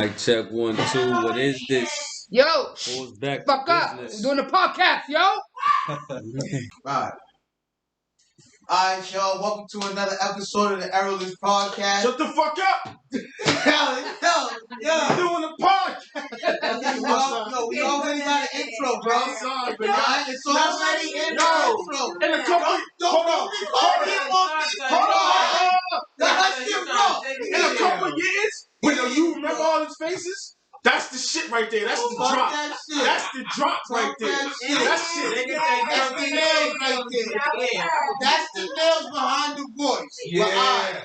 Mic check 1, 2. What is this? Yo, Who's back fuck to up. business? We're doing a podcast, yo. Right. Alright, y'all. Welcome to another episode of the Errorless Podcast. Shut the fuck up! Yo, Doing a podcast! we already got an intro, bro. I'm sorry, but Alright, it's already in the intro. In a couple, Let's get raw. in a couple of years, when you remember all his faces, that's the shit right there. That's the Fuck drop. that shit. That's the drop right Fuck there. that shit. That's shit. That's the nails right there. That's the nails behind the voice. Yeah.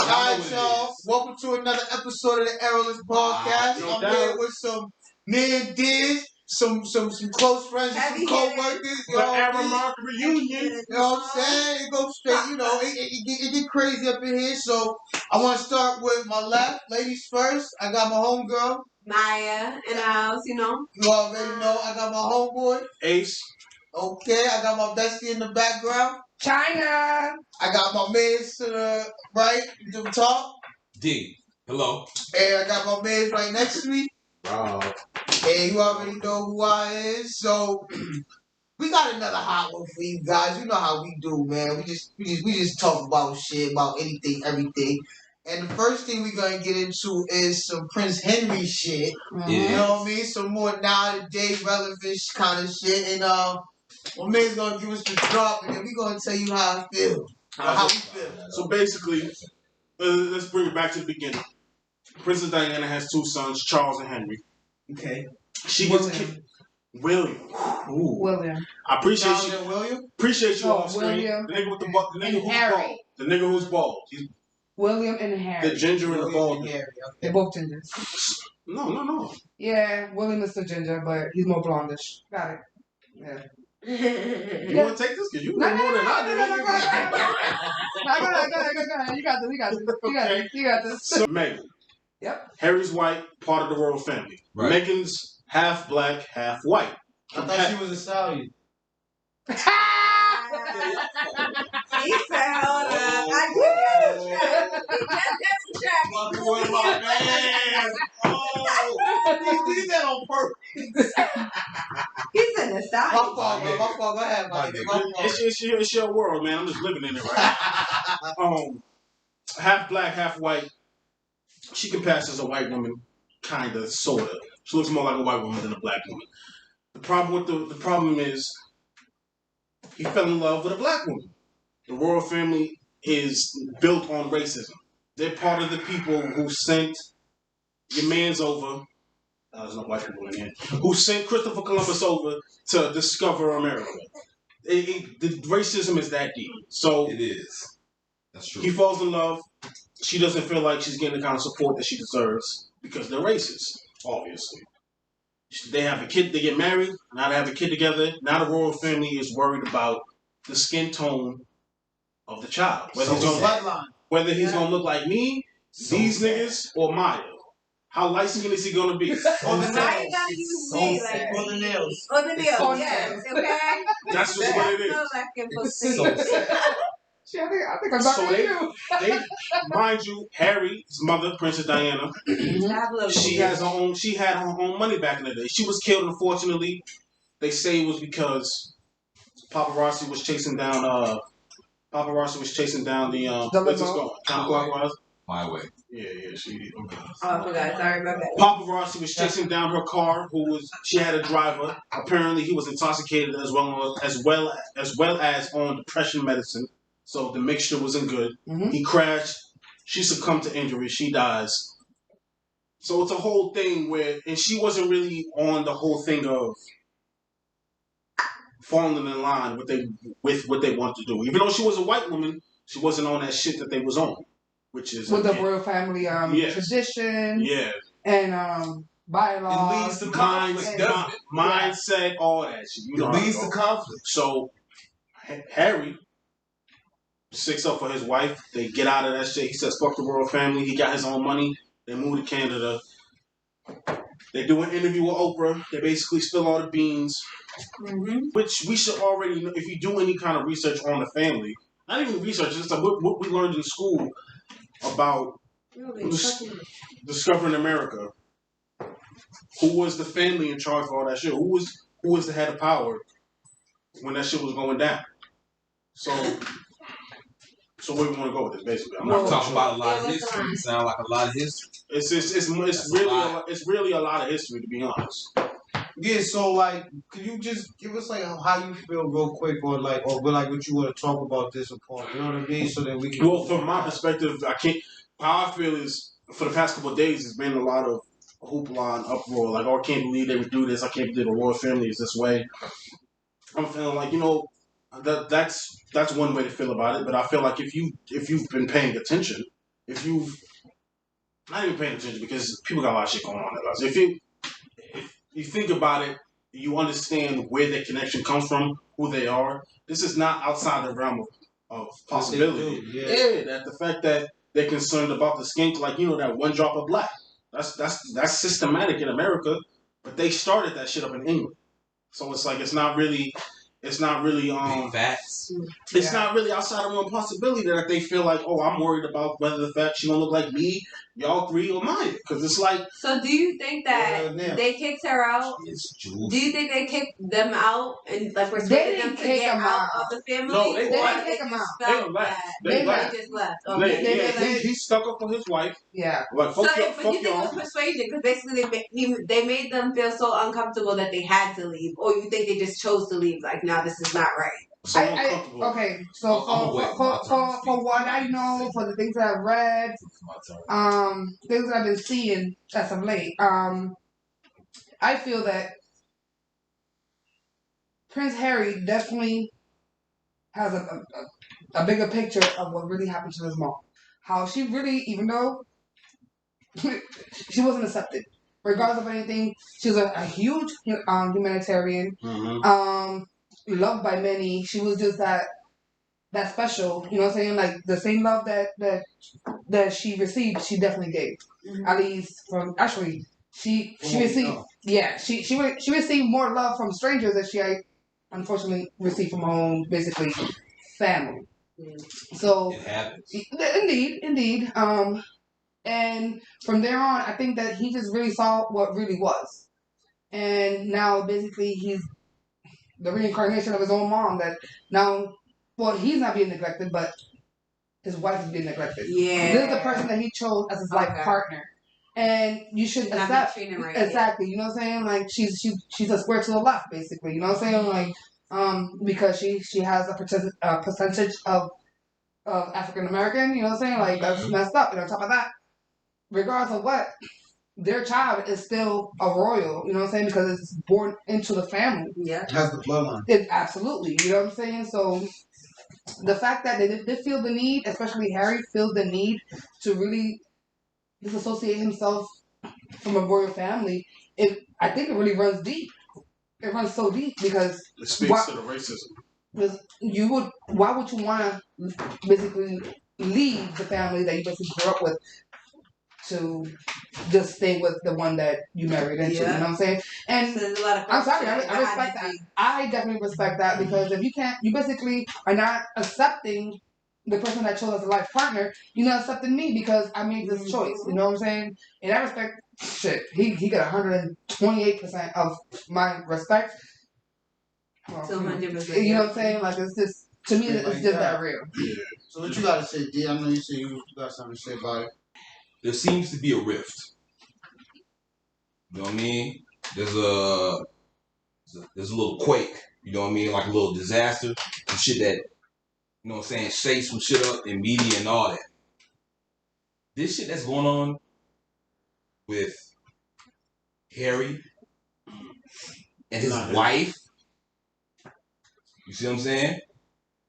Alright, y'all. Welcome to another episode of the Errorless Podcast. No I'm doubt. here with some near and dears, some close friends, and some co-workers. The Aaron Mark reunion. You know what I'm saying? It goes straight, it get crazy up in here. So I want to start with my left. Ladies first. I got my homegirl. Maya in the house, You already know. I got my homeboy. Ace. Okay. I got my bestie in the background. China. I got my man to the right, to the top. D. Hello. And I got my man right next to me. And you already know who I is. So we got another hot one for you guys. You know how we do, man. We just talk about shit, about anything, everything. And the first thing we're gonna get into is some Prince Henry shit. You know what I mean? Some more nowadays relevant kind of shit. And my man's gonna give us the drop, and then we're gonna tell you how I feel. Or how we feel. So basically, let's bring it back to the beginning. Princess Diana has two sons, Charles and Henry. Okay. She gets kicked. William. Ooh. William. I appreciate Charles you. and William? Appreciate you on screen. William The nigga with the the nigga and who's Harry. bald. The nigga who's bald. He's William and Harry. the ginger and the William bald. and Harry. They're both gingers. No. Yeah, William is the ginger, but he's more blondish. Got it. Yeah. You want to take this? Cause you know more than I Go ahead. You got this. So Meghan. Yep. Harry's white, part of the royal family. Right. Meghan's half black, half white. I thought she was a Saudi. He said, hold up. I did get a track. He just got a track. My man. Oh, he did that on purpose. He's in the My style. fault, bro. My fault. Go ahead, my nigga. My fault. It's your world, man. I'm just living in it right now. Half black, half white. She can pass as a white woman, kinda, sorta. She looks more like a white woman than a black woman. The problem is he fell in love with a black woman. The royal family is built on racism. They're part of the people who sent your man's over. There's no white people in here. Who sent Christopher Columbus over to discover America. The racism is that deep. So It is. That's true. he falls in love. She doesn't feel like she's getting the kind of support that she deserves because they're racist, obviously. They have a kid, they get married, now they have a kid together. Now the royal family is worried about the skin tone of the child. Whether he's gonna look like me, these niggas, or Maya. How light skinned is he gonna be? Now you gotta use me like On the nails. on the nails, So yes, okay? That's just what it is. So like it was Shit, I think I'm So talking to you. they, mind you, Harry's mother, Princess Diana, she had her own money back in the day. She was killed, unfortunately. They say it was because paparazzi was chasing down the where's this going? Counterclockwise? My way. Yeah, she okay. Oh, I forgot. Sorry, my bad. Paparazzi was chasing down her car, she had a driver. Apparently he was intoxicated as well as on depression medicine. So the mixture wasn't good. Mhm. He crashed. She succumbed to injury. She dies. So it's a whole thing and she wasn't really on the whole thing of falling in line with what they want to do. Even though she was a white woman, she wasn't on that shit that they was on, which is With the royal family yes. tradition Yeah, and bylaws. It leads to conflict, doesn't it? mindset, all that shit. You know It how it leads to goes. conflict. So Harry sticks up for his wife. They get out of that shit. He says, fuck the royal family. He got his own money. They move to Canada. They do an interview with Oprah. They basically spill all the beans. Which we should already know. If you do any kind of research on the family, not even research, it's like what we learned in school about Discovering America. Who was the family in charge for all that shit? Who was the head of power when that shit was going down? So where we want to go with this, basically? I'm We're not talking sure. about a lot of history. It sounds like a lot of history. It's really a lot of history, to be honest. Yeah, so like, could you just give us like how you feel real quick, or what you want to talk about this upon? You know what I mean? So that we can. Well, from my perspective, I can't. How I feel is for the past couple of days, it's been a lot of hoopla and uproar. Like, oh, I can't believe they would do this. I can't believe the royal family is this way. I'm feeling like, that's one way to feel about it. But I feel like if you've been paying attention, if you've not even paying attention because people got a lot of shit going on in their lives. If you think about it, you understand where their connection comes from, who they are. This is not outside the realm of possibility. That the fact that they're concerned about the skink, like, that one drop of black. That's systematic in America, but they started that shit up in England. So it's like it's not really Big facts. It's not really outside of one possibility that they feel like, oh, I'm worried about whether the fact she don't look like me, y'all three, or Maya. Because it's like. So do you think that they kicked her out? Do you think they kicked them out and like persuaded them to get out of the family? No, they didn't kick them out. They left. They just left. Okay. He stuck up for his wife. Yeah. Like, But you fuck think it y'all. was persuasion because basically they made them feel so uncomfortable that they had to leave, or you think they just chose to leave? Like, no, this is not right. So uncomfortable. Okay, so for what I know, for the things that I've read, things that I've been seeing as of late, I feel that Prince Harry definitely has a bigger picture of what really happened to his mom. How she really, even though she wasn't accepted, regardless of anything, she was a huge humanitarian. Mm-hmm. Loved by many. She was just that special, you know what I'm saying? Like the same love that she received, she definitely gave. Mm-hmm. At least she received she received more love from strangers than she unfortunately received from her own basically family. Mm-hmm. So it happens. Indeed. And from there on, I think that he just really saw what really was, and now basically he's the reincarnation of his own mom. That now, well, he's not being neglected, but his wife is being neglected. Yeah, this is the person that he chose as his life partner, and you should accept right exactly. You know what I'm saying? Like she's a square to the left, basically. You know what I'm saying? Like because she has a percentage of African American. You know what I'm saying? Like that's messed up. And on top of that, regardless of what, their child is still a royal, you know what I'm saying? Because it's born into the family. Yeah. It has the bloodline. Absolutely. You know what I'm saying? So the fact that they did feel the need, especially Harry, feels the need to really disassociate himself from a royal family, I think it really runs deep. It runs so deep because it speaks to the racism. Because why would you want to basically leave the family that you basically grew up with to just stay with the one that you married into, you know what I'm saying? And so I'm sorry, I respect that. I definitely respect that because if you basically are not accepting the person that chose as a life partner, you're not accepting me because I made this choice, you know what I'm saying? In that respect, shit, he got 128% of my respect. Well, 200%. You know what I'm saying? Like, it's just, to me, it's just that real. Yeah. So what you gotta say, D? I know you said you got something to say about it. There seems to be a rift. You know what I mean? There's a little quake. You know what I mean? Like a little disaster. Some shit that, you know what I'm saying, shakes some shit up in media and all that. This shit that's going on with Harry and his wife. You see what I'm saying?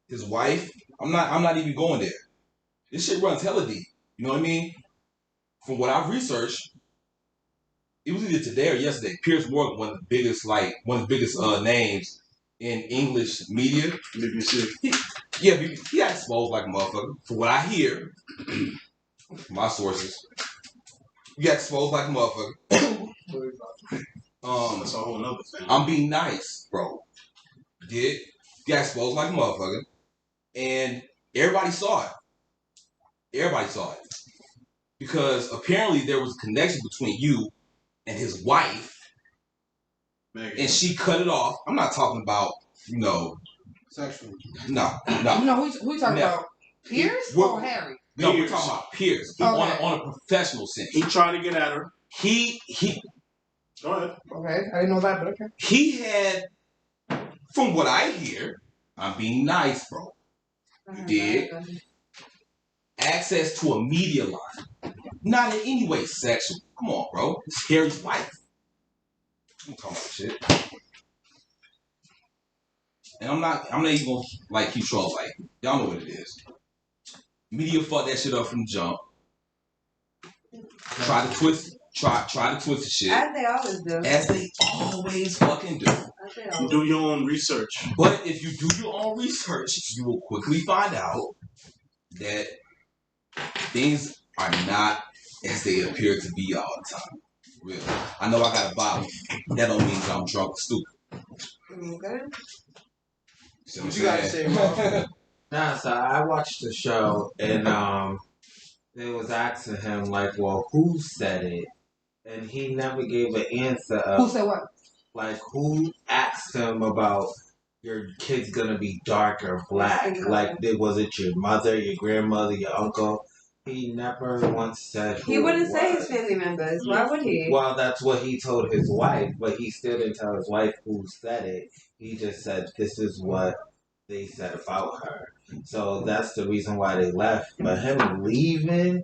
His wife. I'm not even going there. This shit runs hella deep. You know what I mean? From what I've researched, it was either today or yesterday. Piers Morgan, one of the biggest names in English media. BBC. He got exposed like a motherfucker. From what I hear, from my sources, he got exposed like a motherfucker. That's a whole nother thing. I'm being nice, bro. He got exposed like a motherfucker, and everybody saw it. because apparently there was a connection between you and his wife, and she cut it off. I'm not talking about, Sexual. No. Who you talking about? Pierce or Harry? No, we're talking about Pierce. On a professional sense. He tried to get at her. He. Go ahead. Okay, I didn't know that, but okay. He had, from what I hear, I'm being nice, bro. You did access to a media line, not in any way sexual. Come on, bro. It's Harry's wife. I'm talking about shit. And I'm not even gonna keep trolling. Like, y'all know what it is. Media fucked that shit up from the jump. Try to twist the shit. As they always do. As they always fucking do. You do your own research. But if you do your own research, you will quickly find out that things are not as they appear to be all the time. Really. I know I got a bottle. That don't mean I'm drunk or stupid. Okay. What you gotta say, bro? Nah, so I watched the show and they was asking him like, well, who said it? And he never gave an answer of Who said what? Like, who asked him about your kid's gonna be dark or black? Like, was it your mother, your grandmother, your uncle? He never once said who He wouldn't it say was. his family members. Why would he? Well, that's what he told his wife, but he still didn't tell his wife who said it. He just said, this is what they said about her. So that's the reason why they left. But him leaving,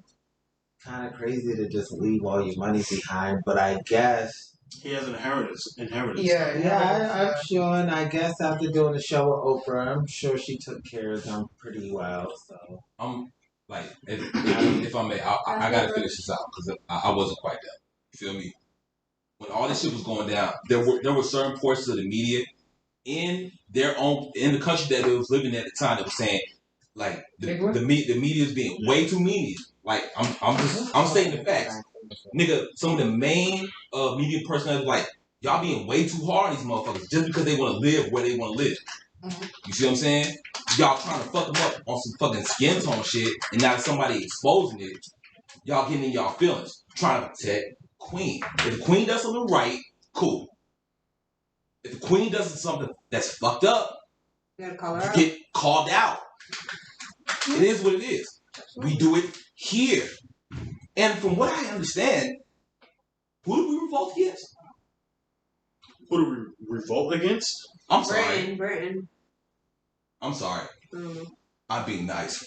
kind of crazy to just leave all your money behind. But I guess he has an inheritance. Yeah, I'm sure. And I guess after doing the show with Oprah, I'm sure she took care of them pretty well. So if I may, I gotta finish this out because I wasn't quite done. You feel me? When all this shit was going down, there were certain portions of the media in the country that they was living at the time that was saying like the media is being way too mean. Like I'm stating the facts, nigga. Some of the main media personalities like y'all being way too hard on these motherfuckers just because they want to live where they want to live. You see what I'm saying? Y'all trying to fuck them up on some fucking skin tone shit, and now somebody exposing it, y'all getting in y'all feelings, trying to protect Queen. If the Queen does something right, cool. If the Queen does something that's fucked up, you gotta call her out. Get called out. It is what it is. We do it here. And from what I understand, who do we revolt against? Who do we revolt against? I'm sorry. Britain. I'm sorry. I'm being nice.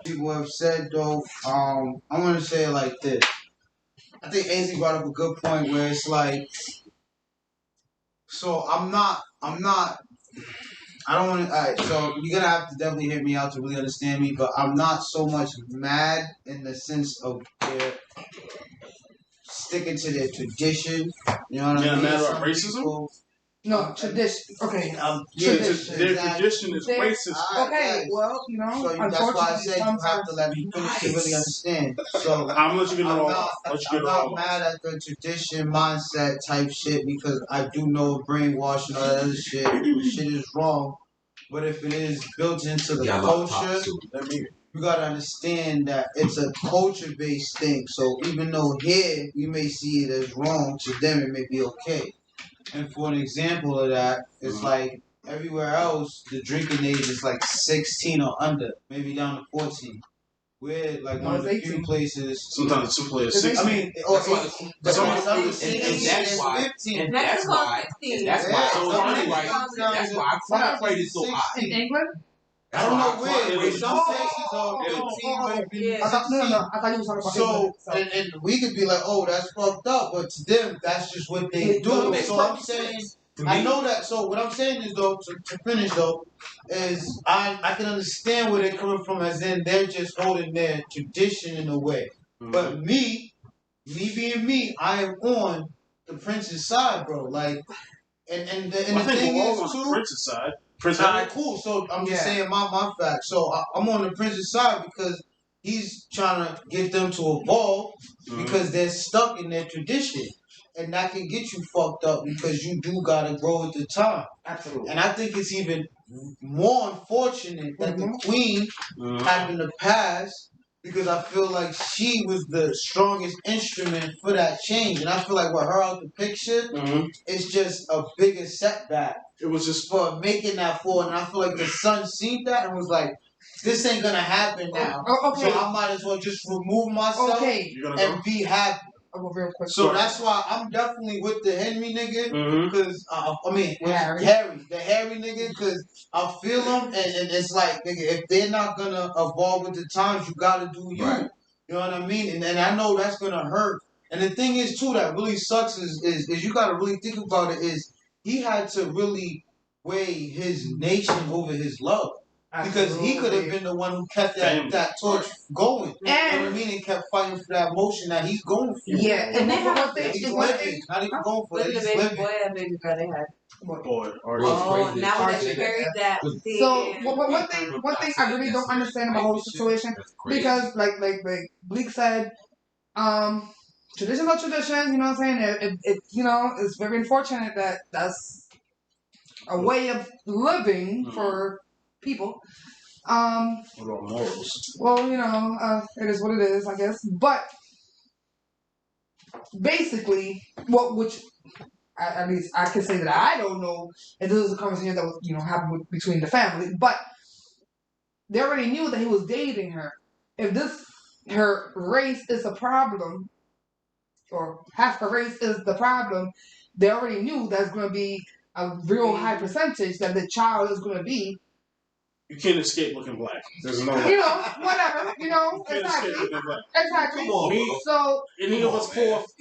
People have said though, I want to say it like this. I think AZ brought up a good point where it's like, so I don't want to, alright, so you're going to have to definitely hear me out to really understand me, but I'm not so much mad in the sense of their sticking to their tradition. You know what I mean? Matter of racism? No, tradition. Okay. Tradition. Their tradition is racist. Okay, well, you know, so that's why I said you have to let me finish to really understand. So I'm not mad at the tradition mindset type shit because I do know brainwashing all that other shit. Shit is wrong. But if it is built into the culture, you gotta understand that it's a culture-based thing. So even though here we may see it as wrong, to them it may be okay. And for an example of that, it's like everywhere else, the drinking age is like 16 or under, maybe down to 14. We're like one of the few places. Sometimes it's 2 players 16. I mean, that's why. That's why crime rate is so high. In England? I don't know where. Some places are 15, I thought you were talking about so, and we could be like, oh, that's fucked up, but to them, that's just what they do. So I'm saying, I know that. So what I'm saying is, though, to finish, though, is I can understand where they're coming from, as in they're just holding their tradition in a way. But me being me, I am on the Prince's side, bro. Like, and the thing is, too. Prince's side. Alright, cool. So I'm just saying my facts. So I'm on the Prince's side because he's trying to get them to evolve because they're stuck in their tradition. And that can get you fucked up because you do gotta grow with the time. Absolutely. And I think it's even more unfortunate that the Queen having to pass because I feel like she was the strongest instrument for that change. And I feel like with her out the picture, it's just a bigger setback. It was just for making that forward. And I feel like the son seen that and was like, this ain't gonna happen now. Okay. So I might as well just remove myself and be happy. Real quick. So that's why I'm definitely with the Henry nigga, because Harry. The Harry nigga, because I feel him, and it's like, nigga, if they're not gonna evolve with the times, you gotta do you. Right. You know what I mean? And I know that's gonna hurt. And the thing is too that really sucks is you gotta really think about it is he had to really weigh his nation over his love. Because he could have been the one who kept that torch going. You know what I mean? And kept fighting for that motion that he's going for. Yeah, and then he's living. Not even going for it. He's living. Boy, that baby girl they had. boy. Oh, now that you buried that. So one thing I really don't understand about the whole situation, because like Bleak said, traditions are traditions. You know what I'm saying? It you know, it's very unfortunate that that's a way of living for people. What about morals? Well, you know, it is what it is, I guess. But basically, which at least I can say that I don't know if this was a conversation that was, you know, happened between the family. But they already knew that he was dating her. If her race is a problem, or half her race is the problem, they already knew that's going to be a real high percentage that the child is going to be. You can't escape looking black. There's no way. You know, whatever. You know, You can't escape looking black. exactly. Come on, So any of us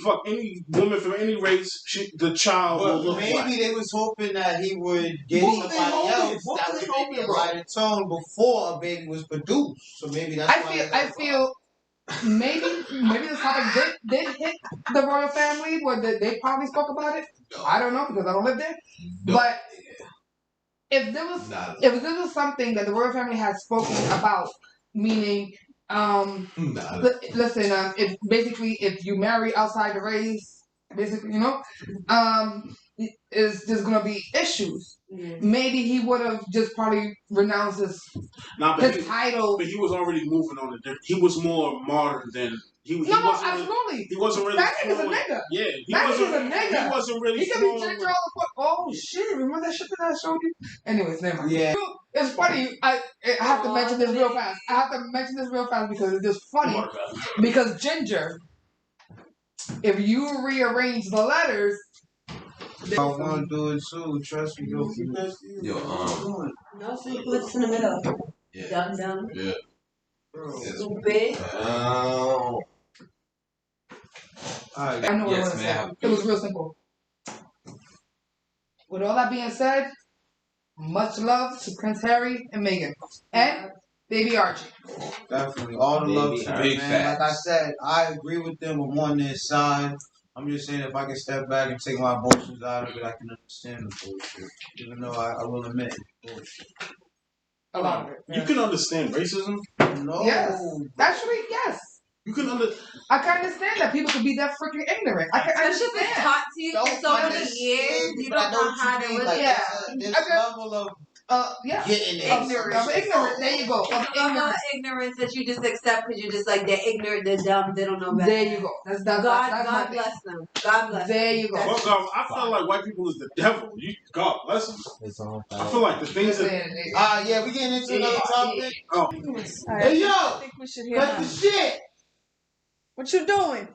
fuck any woman from any race, the child will look maybe black. they was hoping that he would get What somebody they hoping? else What that they would make hoping, it bro? lighter tone before a baby was produced. So maybe that's why I feel maybe this topic did hit the royal family where they probably spoke about it. I don't know because I don't live there. No. But if there was something that the royal family had spoken about, meaning listen, if you marry outside the race, basically, you know, there's gonna be issues. Yeah. Maybe he would have just probably renounced his title. But he was already moving on. He was more modern than he was. Absolutely. He wasn't really. That nigga's a nigga. Yeah, That nigga's a nigga. He wasn't really. He could be ginger all the fuck. Oh shit! Remember that shit that I showed you? Anyways, never mind. Yeah. It's funny. I have to mention this real fast. Because it's just funny. Because Ginger, if you rearrange the letters, I want to do it too. Trust me, go keep that. No sleepless in the middle. Yeah. Dumb. Yeah. Stupid. I know what I want to say. It was real simple. With all that being said, much love to Prince Harry and Meghan and baby Archie. Definitely, all the love to them, man. Like I said, I agree with them on their side. I'm just saying, if I can step back and take my emotions out of it, I can understand the bullshit. Even though I will admit bullshit. A lot of it. You can understand racism. No. Yes. Actually, yes. You can I can understand that people could be that freaking ignorant. I can Especially if it's understand. taught to you for so many years, you don't know how to really. Yeah. There's a level of getting ignorant. There you go. Ignorance that you just accept because you're just like they're ignorant, they're dumb, they don't know better. There you go. That's God bless them. God bless them. There you go. Well, God, I feel like white people is the devil. God bless them. I feel like the things that. yeah, we getting into another topic. Oh. Hey yo, I think we should hear cut the shit. What you doing?